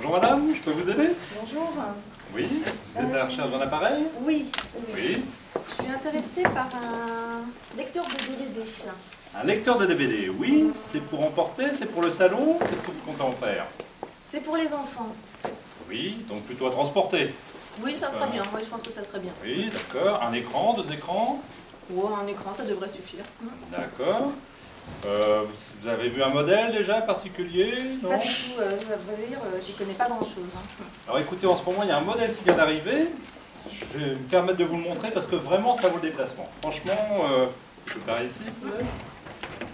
Bonjour madame, je peux vous aider? Bonjour. Oui, vous êtes à la recherche d'un appareil? Oui. Oui. Je suis intéressée par un lecteur de DVD. Un lecteur de DVD, oui, c'est pour emporter, c'est pour le salon, qu'est-ce que vous comptez en faire? C'est pour les enfants. Oui, donc plutôt à transporter. Oui, ça serait bien. Oui, je pense que ça serait bien. Oui, d'accord. Un écran, deux écrans? Oh, un écran, ça devrait suffire. D'accord. Vous avez vu un modèle déjà particulier? Non? Pas du tout. Je vais dire, j'y connais pas grand-chose. Alors écoutez, en ce moment, il y a un modèle qui vient d'arriver. Je vais me permettre de vous le montrer parce que vraiment, ça vaut le déplacement. Franchement, je peux par ici, peut-être.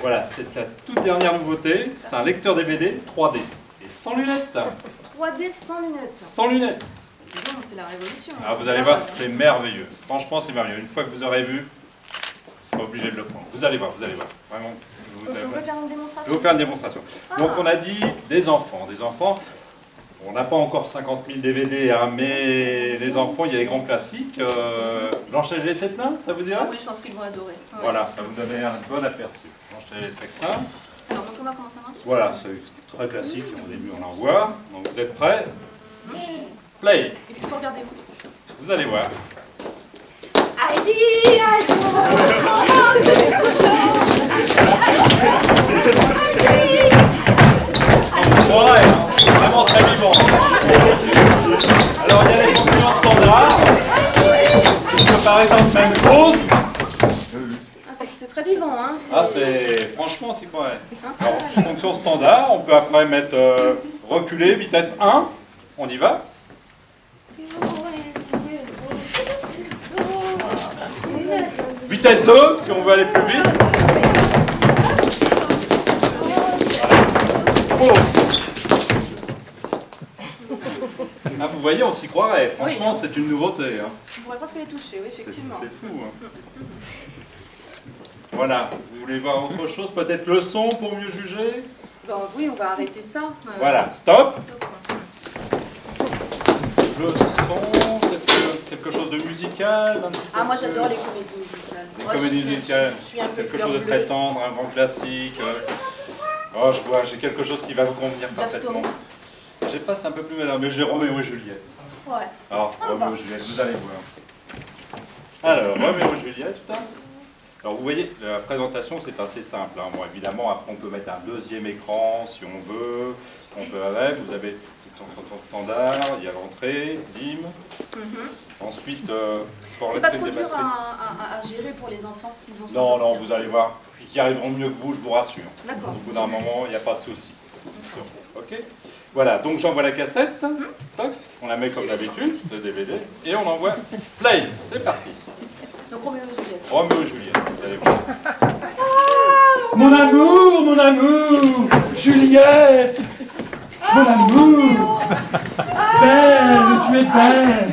Voilà, c'est la toute dernière nouveauté. C'est un lecteur DVD 3D. Et sans lunettes. 3D sans lunettes. Sans lunettes. Bon, c'est la révolution. Alors vous allez voir, c'est merveilleux. Franchement, c'est merveilleux. Une fois que vous aurez vu, vous serez obligé de le prendre. Vous allez voir, vous allez voir. Vraiment. On peut faire une démonstration. Je vais vous faire une démonstration. Donc on a dit des enfants. Des enfants, on n'a pas encore 50 000 DVD, hein, mais les enfants, il y a les grands classiques. Blanche et les sept nains, ça vous dira? Ah oui, je pense qu'ils vont adorer. Ouais. Voilà, ça vous donne un bon aperçu. Blanche et les sept nains. Alors, montre-moi comment ça marche. Voilà, c'est très classique. Au début, on en voit. Donc vous êtes prêts? Play. Et puis, il faut regarder. Vous allez voir. Ouais, vraiment très vivant. Alors il y a les fonctions standards. Donc, par exemple, même pause. Ah, c'est très vivant, hein. Ah, c'est franchement, c'est correct. Alors, fonction standard, on peut après mettre reculer, vitesse 1. On y va. Vitesse 2, si on veut aller plus vite. Voilà. Ah, vous voyez, on s'y croirait. Franchement, c'est une nouveauté. Hein. On pourrait presque les toucher, oui, effectivement. C'est fou. Hein. Voilà. Vous voulez voir autre chose? Peut-être le son pour mieux juger? Bon, oui, on va arrêter ça. Voilà. Stop. Stop. Le son, est-ce que quelque chose de musical? Ah, moi j'adore les comédies musicales. Les Moi, comédies je musicales, suis un peu quelque fleur chose de bleue. très tendre, un grand classique. Oh, je vois, j'ai quelque chose qui va vous convenir Love parfaitement. Story. J'ai pas, c'est un peu plus malin, mais j'ai Roméo et Juliette. Ouais. Alors, Roméo et Juliette, vous allez voir. Alors, Roméo et Juliette. Alors, vous voyez, la présentation, c'est assez simple. Hein. Bon, évidemment, après, on peut mettre un deuxième écran, si on veut. On peut avec. Vous avez le standard, il y a l'entrée, DIM. Ensuite, C'est pas trop dur à gérer pour les enfants. Ils vont s'en Non, non, sortir. vous allez voir. Ils y arriveront mieux que vous, je vous rassure. D'accord. Au bout d'un moment, il n'y a pas de souci. Ok. Voilà, donc j'envoie la cassette. Toc, on la met comme d'habitude, le DVD, et on envoie play. C'est parti. Donc Roméo et Juliette. Roméo et Juliette, vous allez voir. Mon amour, Juliette, mon amour, belle, tu es belle.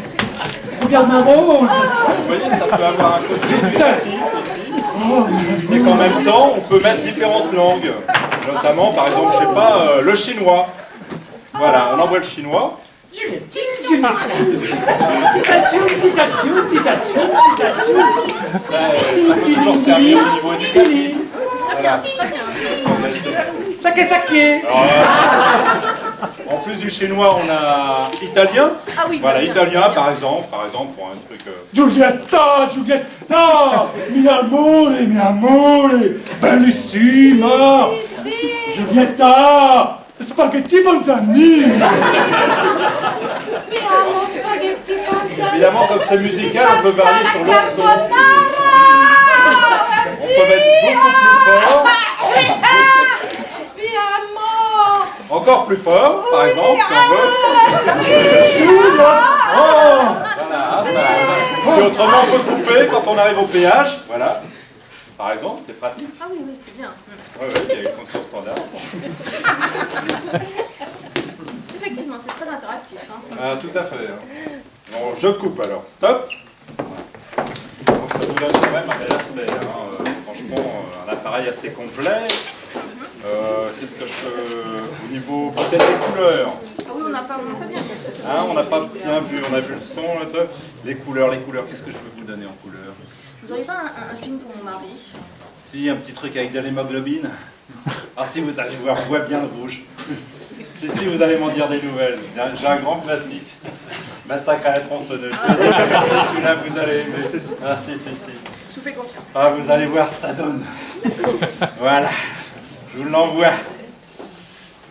Regarde ma rose. Vous voyez, ça peut avoir un côté ça. éducatif aussi. C'est qu'en même temps, on peut mettre différentes langues. Notamment, par exemple, je sais pas, le chinois. Voilà, on envoie le chinois. Juliette, Juliette. Titachou, titachou, titachou, titachou. Ça peut toujours servir au niveau éducatif. Voilà. Saké, saké. En plus du chinois, on a italien. Ah oui, Voilà, italien italien. par exemple pour un truc. Giulietta, Giulietta, mi amore, bellissima. Giulietta, spaghetti bonzani. Évidemment, comme c'est musical, on peut varier sur le son. On peut mettre beaucoup plus fort. Encore plus fort, par exemple, si on veut. Voilà, ça. Et autrement, on peut couper quand on arrive au péage. Voilà. Par exemple, c'est pratique. Ah oui, oui, c'est bien. Oui, oui, il y a les fonctions standards. Effectivement, c'est très interactif. Hein. Ah, tout à fait. Hein. Bon, je coupe alors. Stop. Donc, ça vous donne quand même un bel aspect. Hein. Franchement, un appareil assez complet. Qu'est-ce que je peux... Au niveau peut-être des couleurs. Ah oui, on n'a pas bien vu. Hein, on n'a pas bien vu, on a vu le son, le truc. Les couleurs, qu'est-ce que je peux vous donner en couleurs? Vous auriez pas un film pour mon mari? Si, un petit truc avec de l'hémoglobine. Ah si, vous allez voir, on voit bien le rouge. Si, vous allez m'en dire des nouvelles. J'ai un grand classique. Massacre à la tronçonneuse. Celui-là, vous allez aimer. Ah, si. Je vous fais confiance. Ah, vous allez voir, ça donne. Voilà. Je vous l'envoie.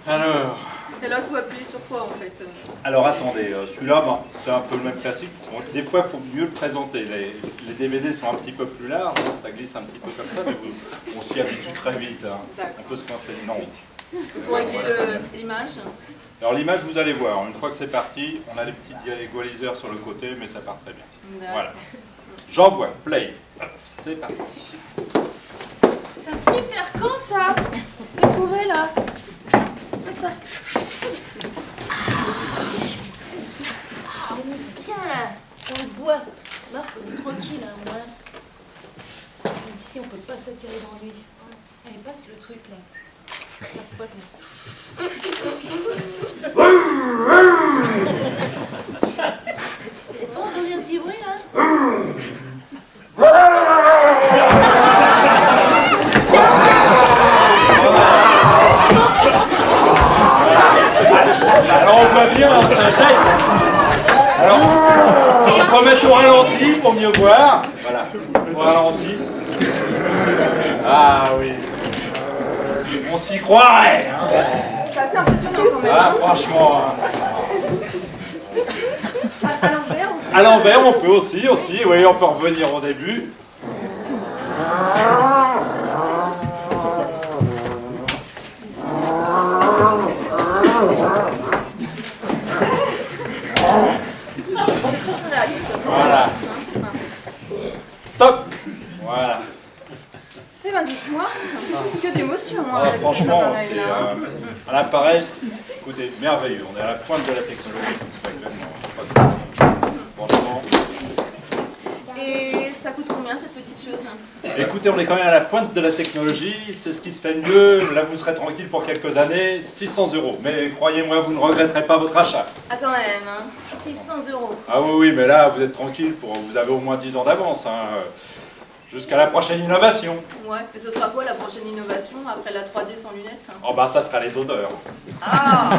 Alors... Et là, vous appuyez sur quoi, en fait? Alors attendez, celui-là, ben, c'est un peu le même classique. Bon, des fois, il faut mieux le présenter. Les DVD sont un petit peu plus larges, hein, ça glisse un petit peu comme ça, mais on s'y habitue très vite. Hein. On peut se coincer. Non. Pour régler l'image? Alors l'image, vous allez voir, une fois que c'est parti, on a les petits égaliseurs sur le côté, mais ça part très bien. Voilà. J'envoie, play. Hop, c'est parti. C'est un super camp, ça. C'est trouvé, là. C'est ça. Ah, on est bien, là. Dans le bois. Là, on est tranquille, hein, moins. Ici, on peut pas s'attirer d'ennui. Allez, passe le truc, là. C'est pas entendu un petit bruit, là? Alors on voit bien, ça jette. Alors, on va mettre au ralenti pour mieux voir. Voilà, au ralenti. Ah oui. On s'y croirait. Hein. C'est assez impressionnant quand même. Ah franchement. À l'envers? À l'envers, on peut aussi, oui, on peut revenir au début. Voilà. Top. Voilà. Eh ben dites-moi, que d'émotion. Ah, franchement, c'est un appareil, écoutez, merveilleux. On est à la pointe de la technologie. Franchement. Et ça coûte combien cette petite chose? Écoutez, on est quand même à la pointe de la technologie. C'est ce qui se fait de mieux. Là, vous serez tranquille pour quelques années. 600 €. Mais croyez-moi, vous ne regretterez pas votre achat. Ah quand même, hein. 600 €. Ah oui, mais là, vous êtes tranquille. Vous avez au moins 10 ans d'avance. Hein. Jusqu'à la prochaine innovation. Ouais, et ce sera quoi la prochaine innovation après la 3D sans lunettes? Oh bah ça sera les odeurs. Ah